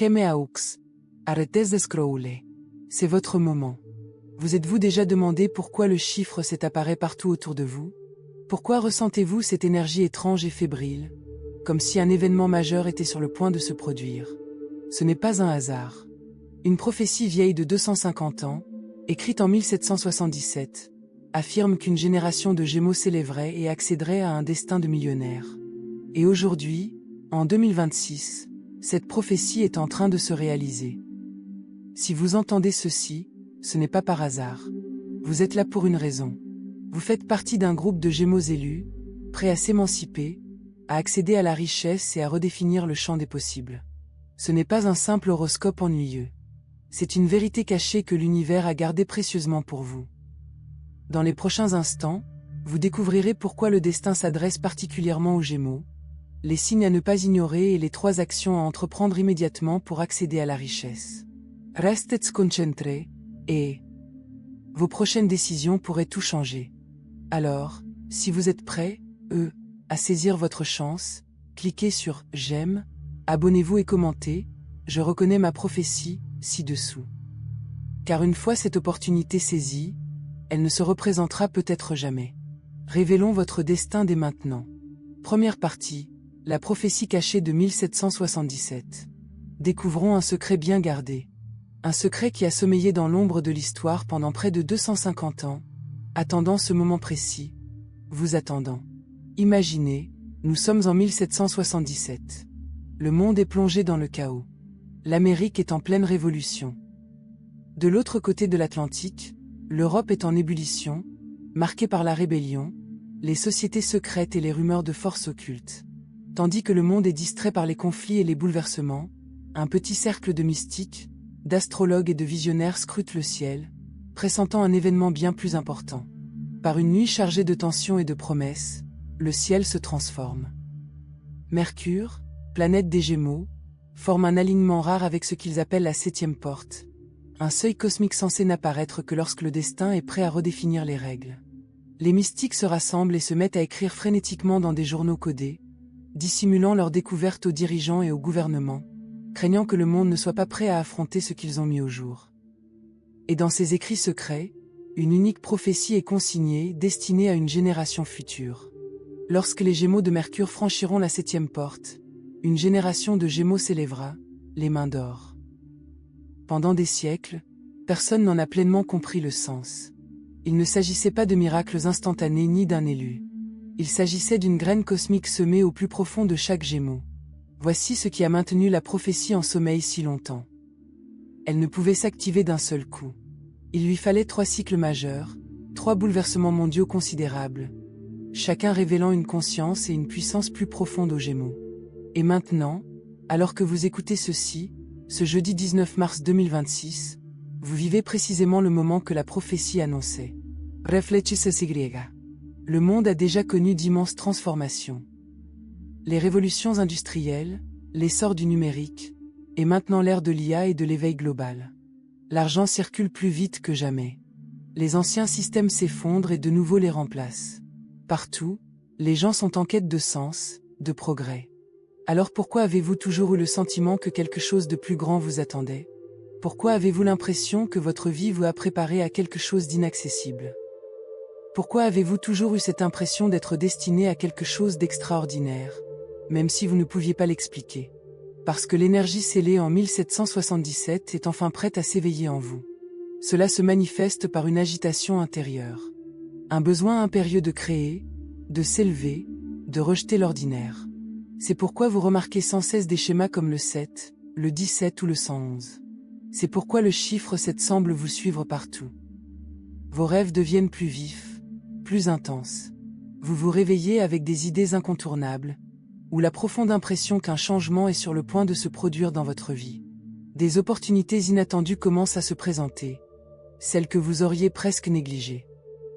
Aux. Arrêtez de scroller. C'est votre moment. Vous êtes-vous déjà demandé pourquoi le chiffre 7 apparaît partout autour de vous? Pourquoi ressentez-vous cette énergie étrange et fébrile, comme si un événement majeur était sur le point de se produire? Ce n'est pas un hasard. Une prophétie vieille de 250 ans, écrite en 1777, affirme qu'une génération de Gémeaux s'élèverait et accéderait à un destin de millionnaire. Et aujourd'hui, en 2026, cette prophétie est en train de se réaliser. Si vous entendez ceci, ce n'est pas par hasard. Vous êtes là pour une raison. Vous faites partie d'un groupe de Gémeaux élus, prêts à s'émanciper, à accéder à la richesse et à redéfinir le champ des possibles. Ce n'est pas un simple horoscope ennuyeux. C'est une vérité cachée que l'univers a gardée précieusement pour vous. Dans les prochains instants, vous découvrirez pourquoi le destin s'adresse particulièrement aux Gémeaux, les signes à ne pas ignorer et les 3 actions à entreprendre immédiatement pour accéder à la richesse. Restez concentrés, et vos prochaines décisions pourraient tout changer. Alors, si vous êtes prêts, à saisir votre chance, cliquez sur « J'aime », abonnez-vous et commentez « Je reconnais ma prophétie » ci-dessous. Car une fois cette opportunité saisie, elle ne se représentera peut-être jamais. Révélons votre destin dès maintenant. Première partie, la prophétie cachée de 1777. Découvrons un secret bien gardé. Un secret qui a sommeillé dans l'ombre de l'histoire pendant près de 250 ans, attendant ce moment précis, vous attendant. Imaginez, nous sommes en 1777. Le monde est plongé dans le chaos. L'Amérique est en pleine révolution. De l'autre côté de l'Atlantique, l'Europe est en ébullition, marquée par la rébellion, les sociétés secrètes et les rumeurs de forces occultes. Tandis que le monde est distrait par les conflits et les bouleversements, un petit cercle de mystiques, d'astrologues et de visionnaires scrute le ciel, pressentant un événement bien plus important. Par une nuit chargée de tensions et de promesses, le ciel se transforme. Mercure, planète des Gémeaux, forme un alignement rare avec ce qu'ils appellent la 7e porte, un seuil cosmique censé n'apparaître que lorsque le destin est prêt à redéfinir les règles. Les mystiques se rassemblent et se mettent à écrire frénétiquement dans des journaux codés, dissimulant leurs découvertes aux dirigeants et au gouvernement, craignant que le monde ne soit pas prêt à affronter ce qu'ils ont mis au jour. Et dans ces écrits secrets, une unique prophétie est consignée, destinée à une génération future. Lorsque les Gémeaux de Mercure franchiront la 7e porte, une génération de Gémeaux s'élèvera, les mains d'or. Pendant des siècles, personne n'en a pleinement compris le sens. Il ne s'agissait pas de miracles instantanés ni d'un élu. Il s'agissait d'une graine cosmique semée au plus profond de chaque Gémeaux. Voici ce qui a maintenu la prophétie en sommeil si longtemps. Elle ne pouvait s'activer d'un seul coup. Il lui fallait 3 cycles majeurs, 3 bouleversements mondiaux considérables, chacun révélant une conscience et une puissance plus profonde aux Gémeaux. Et maintenant, alors que vous écoutez ceci, ce jeudi 19 mars 2026, vous vivez précisément le moment que la prophétie annonçait. Reflexes. Le monde a déjà connu d'immenses transformations. Les révolutions industrielles, l'essor du numérique, et maintenant l'ère de l'IA et de l'éveil global. L'argent circule plus vite que jamais. Les anciens systèmes s'effondrent et de nouveaux les remplacent. Partout, les gens sont en quête de sens, de progrès. Alors pourquoi avez-vous toujours eu le sentiment que quelque chose de plus grand vous attendait? Pourquoi avez-vous l'impression que votre vie vous a préparé à quelque chose d'inaccessible? Pourquoi avez-vous toujours eu cette impression d'être destiné à quelque chose d'extraordinaire, même si vous ne pouviez pas l'expliquer? Parce que l'énergie scellée en 1777 est enfin prête à s'éveiller en vous. Cela se manifeste par une agitation intérieure. Un besoin impérieux de créer, de s'élever, de rejeter l'ordinaire. C'est pourquoi vous remarquez sans cesse des schémas comme le 7, le 17 ou le 111. C'est pourquoi le chiffre 7 semble vous suivre partout. Vos rêves deviennent plus vifs, plus intenses. Vous vous réveillez avec des idées incontournables, ou la profonde impression qu'un changement est sur le point de se produire dans votre vie. Des opportunités inattendues commencent à se présenter, celles que vous auriez presque négligées.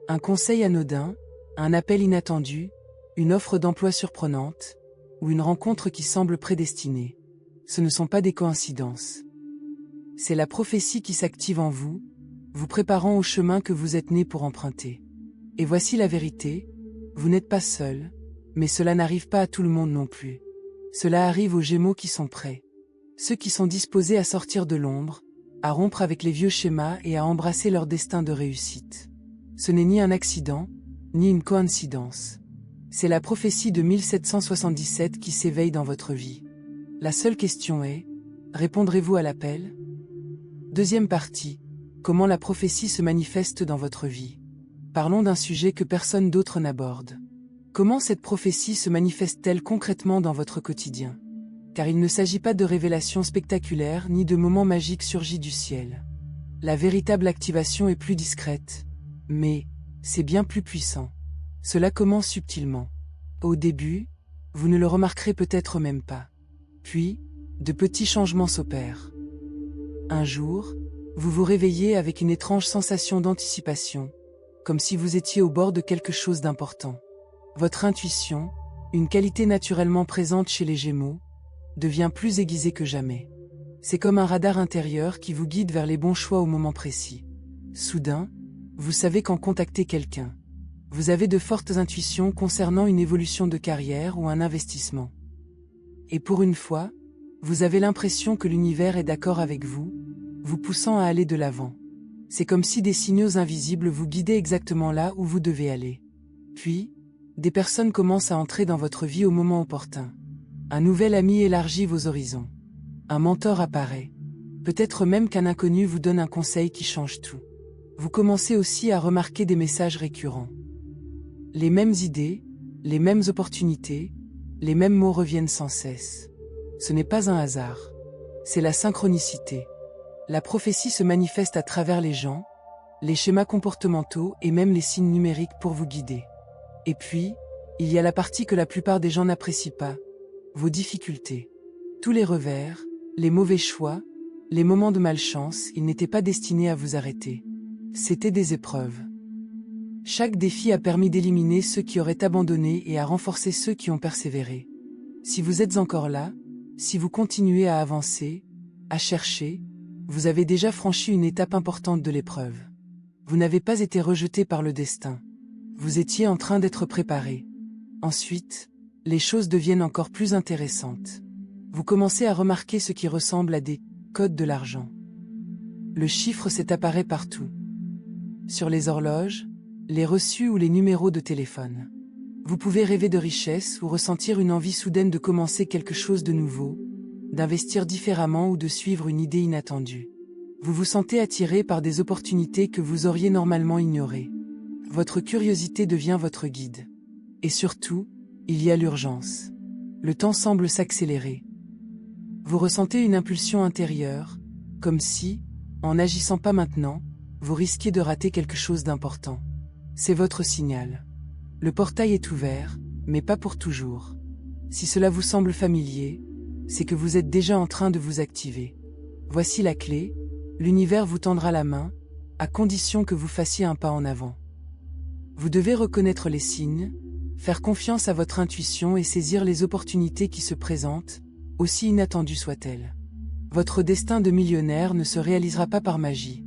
Un conseil anodin, un appel inattendu, une offre d'emploi surprenante, ou une rencontre qui semble prédestinée. Ce ne sont pas des coïncidences. C'est la prophétie qui s'active en vous, vous préparant au chemin que vous êtes né pour emprunter. Et voici la vérité, vous n'êtes pas seul, mais cela n'arrive pas à tout le monde non plus. Cela arrive aux Gémeaux qui sont prêts. Ceux qui sont disposés à sortir de l'ombre, à rompre avec les vieux schémas et à embrasser leur destin de réussite. Ce n'est ni un accident, ni une coïncidence. C'est la prophétie de 1777 qui s'éveille dans votre vie. La seule question est, répondrez-vous à l'appel? Deuxième partie, comment la prophétie se manifeste dans votre vie. Parlons d'un sujet que personne d'autre n'aborde. Comment cette prophétie se manifeste-t-elle concrètement dans votre quotidien? Car il ne s'agit pas de révélations spectaculaires ni de moments magiques surgis du ciel. La véritable activation est plus discrète, mais c'est bien plus puissant. Cela commence subtilement. Au début, vous ne le remarquerez peut-être même pas. Puis, de petits changements s'opèrent. Un jour, vous vous réveillez avec une étrange sensation d'anticipation, comme si vous étiez au bord de quelque chose d'important. Votre intuition, une qualité naturellement présente chez les Gémeaux, devient plus aiguisée que jamais. C'est comme un radar intérieur qui vous guide vers les bons choix au moment précis. Soudain, vous savez quand contacter quelqu'un. Vous avez de fortes intuitions concernant une évolution de carrière ou un investissement. Et pour une fois, vous avez l'impression que l'univers est d'accord avec vous, vous poussant à aller de l'avant. C'est comme si des signaux invisibles vous guidaient exactement là où vous devez aller. Puis, des personnes commencent à entrer dans votre vie au moment opportun. Un nouvel ami élargit vos horizons. Un mentor apparaît. Peut-être même qu'un inconnu vous donne un conseil qui change tout. Vous commencez aussi à remarquer des messages récurrents. Les mêmes idées, les mêmes opportunités, les mêmes mots reviennent sans cesse. Ce n'est pas un hasard. C'est la synchronicité. La prophétie se manifeste à travers les gens, les schémas comportementaux et même les signes numériques pour vous guider. Et puis, il y a la partie que la plupart des gens n'apprécient pas, vos difficultés. Tous les revers, les mauvais choix, les moments de malchance, ils n'étaient pas destinés à vous arrêter. C'étaient des épreuves. Chaque défi a permis d'éliminer ceux qui auraient abandonné et à renforcer ceux qui ont persévéré. Si vous êtes encore là, si vous continuez à avancer, à chercher, vous avez déjà franchi une étape importante de l'épreuve. Vous n'avez pas été rejeté par le destin. Vous étiez en train d'être préparé. Ensuite, les choses deviennent encore plus intéressantes. Vous commencez à remarquer ce qui ressemble à des codes de l'argent. Le chiffre 7 apparaît partout. Sur les horloges, les reçus ou les numéros de téléphone. Vous pouvez rêver de richesse ou ressentir une envie soudaine de commencer quelque chose de nouveau, d'investir différemment ou de suivre une idée inattendue. Vous vous sentez attiré par des opportunités que vous auriez normalement ignorées. Votre curiosité devient votre guide. Et surtout, il y a l'urgence. Le temps semble s'accélérer. Vous ressentez une impulsion intérieure, comme si, en n'agissant pas maintenant, vous risquiez de rater quelque chose d'important. C'est votre signal. Le portail est ouvert, mais pas pour toujours. Si cela vous semble familier, c'est que vous êtes déjà en train de vous activer. Voici la clé, l'univers vous tendra la main, à condition que vous fassiez un pas en avant. Vous devez reconnaître les signes, faire confiance à votre intuition et saisir les opportunités qui se présentent, aussi inattendues soient-elles. Votre destin de millionnaire ne se réalisera pas par magie.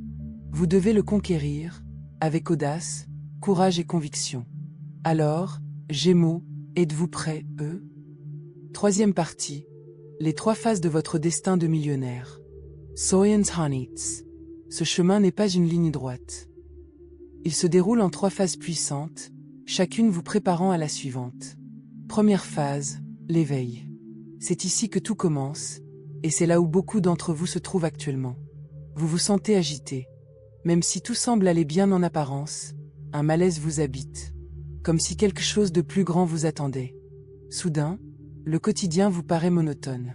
Vous devez le conquérir, avec audace, courage et conviction. Alors, Gémeaux, êtes-vous prêts, Troisième partie. Les 3 phases de votre destin de millionnaire. Science Honits. Ce chemin n'est pas une ligne droite. Il se déroule en 3 phases puissantes, chacune vous préparant à la suivante. Première phase, l'éveil. C'est ici que tout commence, et c'est là où beaucoup d'entre vous se trouvent actuellement. Vous vous sentez agité. Même si tout semble aller bien en apparence, un malaise vous habite. Comme si quelque chose de plus grand vous attendait. Soudain, le quotidien vous paraît monotone.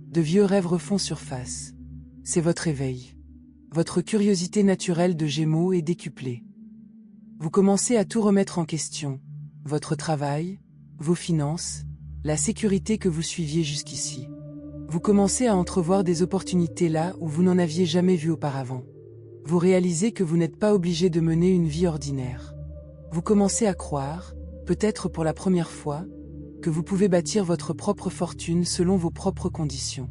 De vieux rêves refont surface. C'est votre éveil. Votre curiosité naturelle de Gémeaux est décuplée. Vous commencez à tout remettre en question. Votre travail, vos finances, la sécurité que vous suiviez jusqu'ici. Vous commencez à entrevoir des opportunités là où vous n'en aviez jamais vu auparavant. Vous réalisez que vous n'êtes pas obligé de mener une vie ordinaire. Vous commencez à croire, peut-être pour la première fois, que vous pouvez bâtir votre propre fortune selon vos propres conditions.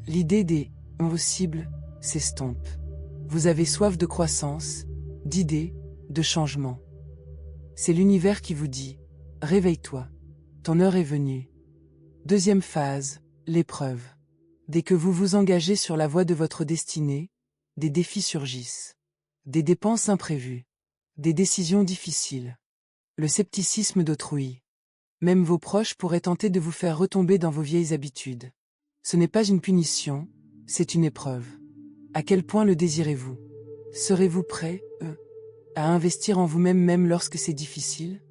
L'idée des « impossibles » s'estompe. Vous avez soif de croissance, d'idées, de changement. C'est l'univers qui vous dit « Réveille-toi, ton heure est venue ». Deuxième phase, l'épreuve. Dès que vous vous engagez sur la voie de votre destinée, des défis surgissent. Des dépenses imprévues. Des décisions difficiles. Le scepticisme d'autrui. Même vos proches pourraient tenter de vous faire retomber dans vos vieilles habitudes. Ce n'est pas une punition, c'est une épreuve. À quel point le désirez-vous? Serez-vous prêt, à investir en vous-même même lorsque c'est difficile?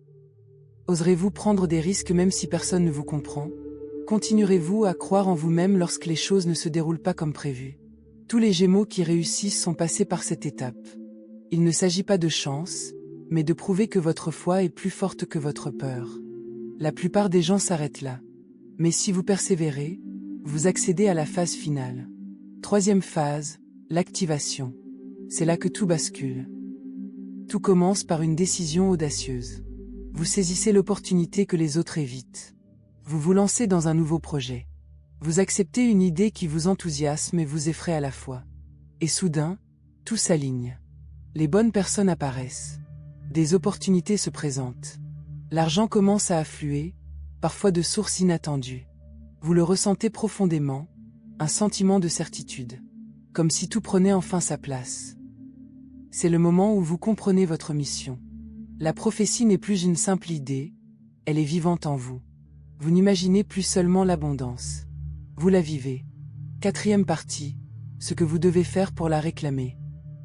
Oserez-vous prendre des risques même si personne ne vous comprend? Continuerez-vous à croire en vous-même lorsque les choses ne se déroulent pas comme prévu? Tous les Gémeaux qui réussissent sont passés par cette étape. Il ne s'agit pas de chance, mais de prouver que votre foi est plus forte que votre peur. La plupart des gens s'arrêtent là. Mais si vous persévérez, vous accédez à la phase finale. Troisième phase, l'activation. C'est là que tout bascule. Tout commence par une décision audacieuse. Vous saisissez l'opportunité que les autres évitent. Vous vous lancez dans un nouveau projet. Vous acceptez une idée qui vous enthousiasme et vous effraie à la fois. Et soudain, tout s'aligne. Les bonnes personnes apparaissent. Des opportunités se présentent. L'argent commence à affluer, parfois de sources inattendues. Vous le ressentez profondément, un sentiment de certitude. Comme si tout prenait enfin sa place. C'est le moment où vous comprenez votre mission. La prophétie n'est plus une simple idée, elle est vivante en vous. Vous n'imaginez plus seulement l'abondance. Vous la vivez. Quatrième partie, ce que vous devez faire pour la réclamer.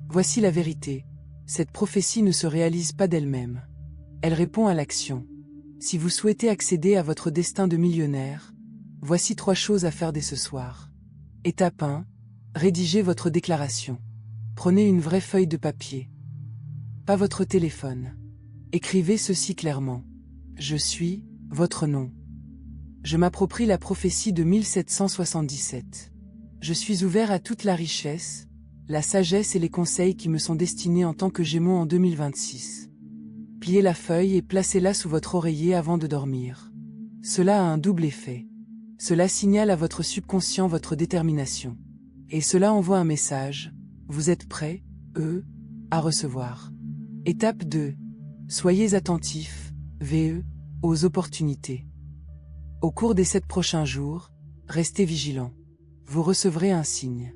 Voici la vérité. Cette prophétie ne se réalise pas d'elle-même. Elle répond à l'action. Si vous souhaitez accéder à votre destin de millionnaire, voici 3 choses à faire dès ce soir. Étape 1. Rédigez votre déclaration. Prenez une vraie feuille de papier. Pas votre téléphone. Écrivez ceci clairement. Je suis, votre nom. Je m'approprie la prophétie de 1777. Je suis ouvert à toute la richesse, la sagesse et les conseils qui me sont destinés en tant que Gémeaux en 2026. Pliez la feuille et placez-la sous votre oreiller avant de dormir. Cela a un double effet. Cela signale à votre subconscient votre détermination. Et cela envoie un message. Vous êtes prêt, à recevoir. Étape 2. Soyez attentifs, aux opportunités. Au cours des 7 prochains jours, restez vigilants. Vous recevrez un signe.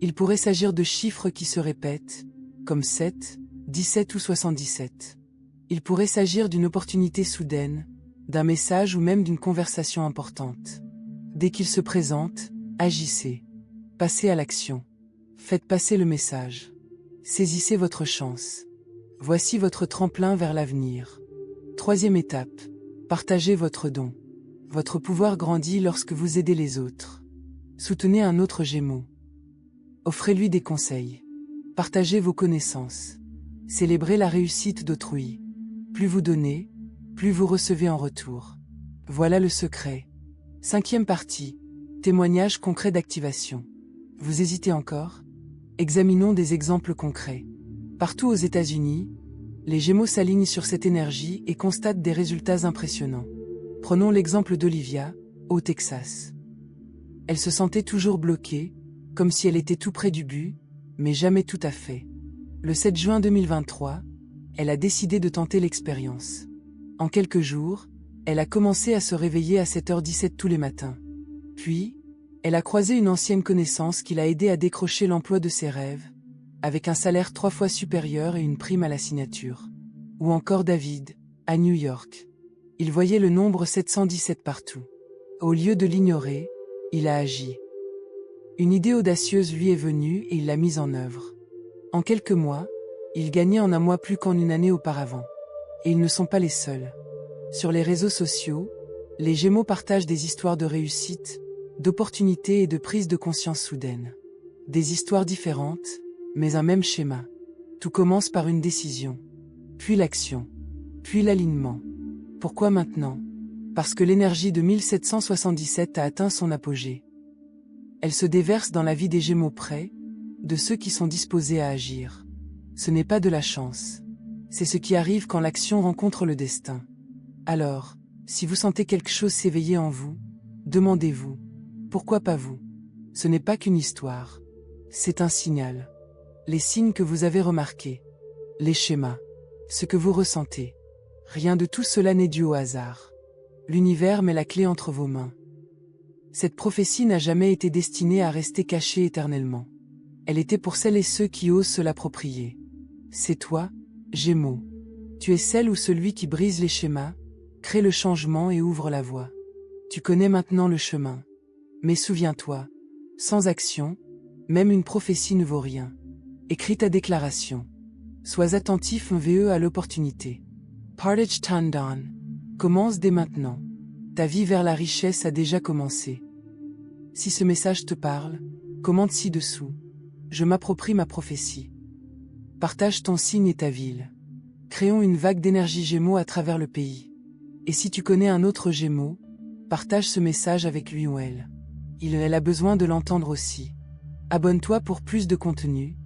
Il pourrait s'agir de chiffres qui se répètent, comme 7, 17 ou 77. Il pourrait s'agir d'une opportunité soudaine, d'un message ou même d'une conversation importante. Dès qu'il se présente, agissez. Passez à l'action. Faites passer le message. Saisissez votre chance. Voici votre tremplin vers l'avenir. Troisième étape. Partagez votre don. Votre pouvoir grandit lorsque vous aidez les autres. Soutenez un autre Gémeaux. Offrez-lui des conseils. Partagez vos connaissances. Célébrez la réussite d'autrui. Plus vous donnez, plus vous recevez en retour. Voilà le secret. Cinquième partie. Témoignage concret d'activation. Vous hésitez encore? Examinons des exemples concrets. Partout aux États-Unis, les Gémeaux s'alignent sur cette énergie et constatent des résultats impressionnants. Prenons l'exemple d'Olivia, au Texas. Elle se sentait toujours bloquée, comme si elle était tout près du but, mais jamais tout à fait. Le 7 juin 2023, elle a décidé de tenter l'expérience. En quelques jours, elle a commencé à se réveiller à 7h17 tous les matins. Puis, elle a croisé une ancienne connaissance qui l'a aidée à décrocher l'emploi de ses rêves, avec un salaire 3 fois supérieur et une prime à la signature. Ou encore David, à New York. Il voyait le nombre 717 partout. Au lieu de l'ignorer, il a agi. Une idée audacieuse lui est venue et il l'a mise en œuvre. En quelques mois, il gagnait en un mois plus qu'en une année auparavant. Et ils ne sont pas les seuls. Sur les réseaux sociaux, les Gémeaux partagent des histoires de réussite, d'opportunités et de prise de conscience soudaine. Des histoires différentes, mais un même schéma. Tout commence par une décision, puis l'action, puis l'alignement. Pourquoi maintenant? Parce que l'énergie de 1777 a atteint son apogée. Elle se déverse dans la vie des Gémeaux prêts, de ceux qui sont disposés à agir. Ce n'est pas de la chance. C'est ce qui arrive quand l'action rencontre le destin. Alors, si vous sentez quelque chose s'éveiller en vous, demandez-vous, pourquoi pas vous? Ce n'est pas qu'une histoire. C'est un signal. Les signes que vous avez remarqués. Les schémas. Ce que vous ressentez. Rien de tout cela n'est dû au hasard. L'univers met la clé entre vos mains. Cette prophétie n'a jamais été destinée à rester cachée éternellement. Elle était pour celles et ceux qui osent se l'approprier. C'est toi, Gémeaux. Tu es celle ou celui qui brise les schémas, crée le changement et ouvre la voie. Tu connais maintenant le chemin. Mais souviens-toi, sans action, même une prophétie ne vaut rien. Écris ta déclaration. Sois attentif à l'opportunité. Partage Tandan. Commence dès maintenant. Ta vie vers la richesse a déjà commencé. Si ce message te parle, commente ci-dessous. Je m'approprie ma prophétie. Partage ton signe et ta ville. Créons une vague d'énergie Gémeaux à travers le pays. Et si tu connais un autre Gémeaux, partage ce message avec lui ou elle. Elle a besoin de l'entendre aussi. Abonne-toi pour plus de contenu.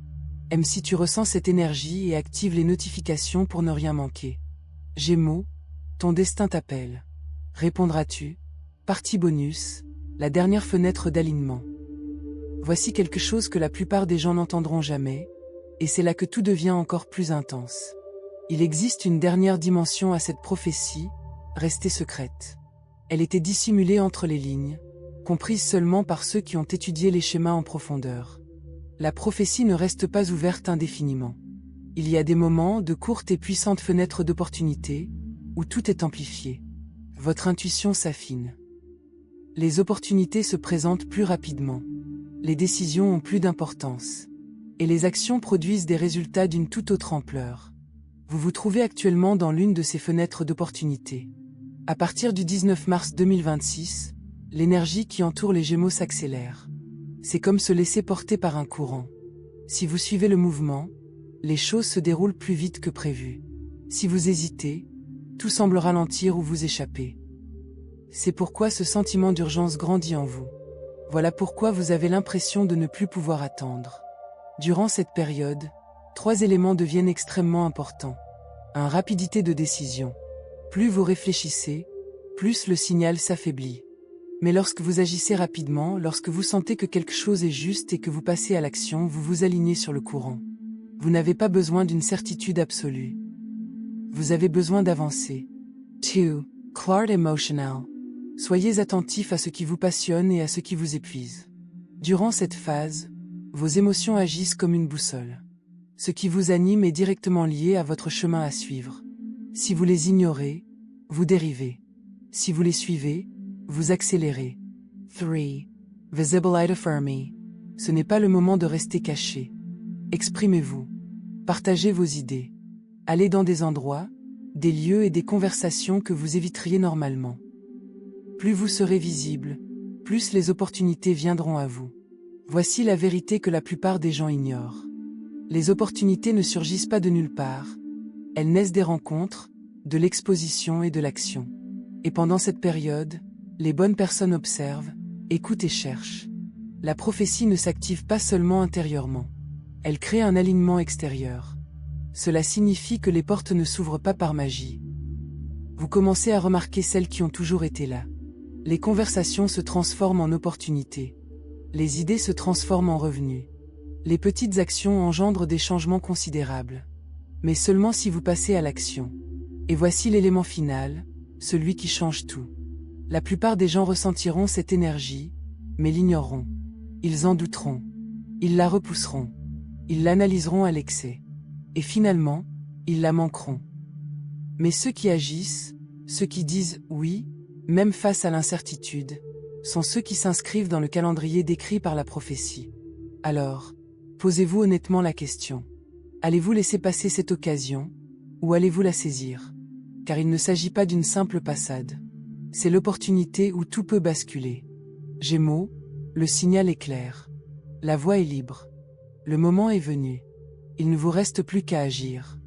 Aime si tu ressens cette énergie et active les notifications pour ne rien manquer. Gémeaux, ton destin t'appelle. Répondras-tu? Partie bonus, la dernière fenêtre d'alignement. Voici quelque chose que la plupart des gens n'entendront jamais, et c'est là que tout devient encore plus intense. Il existe une dernière dimension à cette prophétie, restée secrète. Elle était dissimulée entre les lignes, comprise seulement par ceux qui ont étudié les schémas en profondeur. La prophétie ne reste pas ouverte indéfiniment. Il y a des moments de courtes et puissantes fenêtres d'opportunité, où tout est amplifié. Votre intuition s'affine. Les opportunités se présentent plus rapidement. Les décisions ont plus d'importance. Et les actions produisent des résultats d'une toute autre ampleur. Vous vous trouvez actuellement dans l'une de ces fenêtres d'opportunité. À partir du 19 mars 2026, l'énergie qui entoure les Gémeaux s'accélère. C'est comme se laisser porter par un courant. Si vous suivez le mouvement, les choses se déroulent plus vite que prévu. Si vous hésitez, tout semble ralentir ou vous échapper. C'est pourquoi ce sentiment d'urgence grandit en vous. Voilà pourquoi vous avez l'impression de ne plus pouvoir attendre. Durant cette période, 3 éléments deviennent extrêmement importants. 1. Rapidité de décision. Plus vous réfléchissez, plus le signal s'affaiblit. Mais lorsque vous agissez rapidement, lorsque vous sentez que quelque chose est juste et que vous passez à l'action, vous vous alignez sur le courant. Vous n'avez pas besoin d'une certitude absolue. Vous avez besoin d'avancer. 2. Clear Emotional. Soyez attentif à ce qui vous passionne et à ce qui vous épuise. Durant cette phase, vos émotions agissent comme une boussole. Ce qui vous anime est directement lié à votre chemin à suivre. Si vous les ignorez, vous dérivez. Si vous les suivez, vous accélérez. 3. Visible Light Affirming. Ce n'est pas le moment de rester caché. Exprimez-vous. Partagez vos idées. Allez dans des endroits, des lieux et des conversations que vous éviteriez normalement. Plus vous serez visible, plus les opportunités viendront à vous. Voici la vérité que la plupart des gens ignorent. Les opportunités ne surgissent pas de nulle part. Elles naissent des rencontres, de l'exposition et de l'action. Et pendant cette période, les bonnes personnes observent, écoutent et cherchent. La prophétie ne s'active pas seulement intérieurement. Elle crée un alignement extérieur. Cela signifie que les portes ne s'ouvrent pas par magie. Vous commencez à remarquer celles qui ont toujours été là. Les conversations se transforment en opportunités. Les idées se transforment en revenus. Les petites actions engendrent des changements considérables. Mais seulement si vous passez à l'action. Et voici l'élément final, celui qui change tout. La plupart des gens ressentiront cette énergie, mais l'ignoreront. Ils en douteront. Ils la repousseront. Ils l'analyseront à l'excès. Et finalement, ils la manqueront. Mais ceux qui agissent, ceux qui disent « oui », même face à l'incertitude, sont ceux qui s'inscrivent dans le calendrier décrit par la prophétie. Alors, posez-vous honnêtement la question. Allez-vous laisser passer cette occasion, ou allez-vous la saisir? Car il ne s'agit pas d'une simple passade. C'est l'opportunité où tout peut basculer. Gémeaux, le signal est clair. La voie est libre. Le moment est venu. Il ne vous reste plus qu'à agir.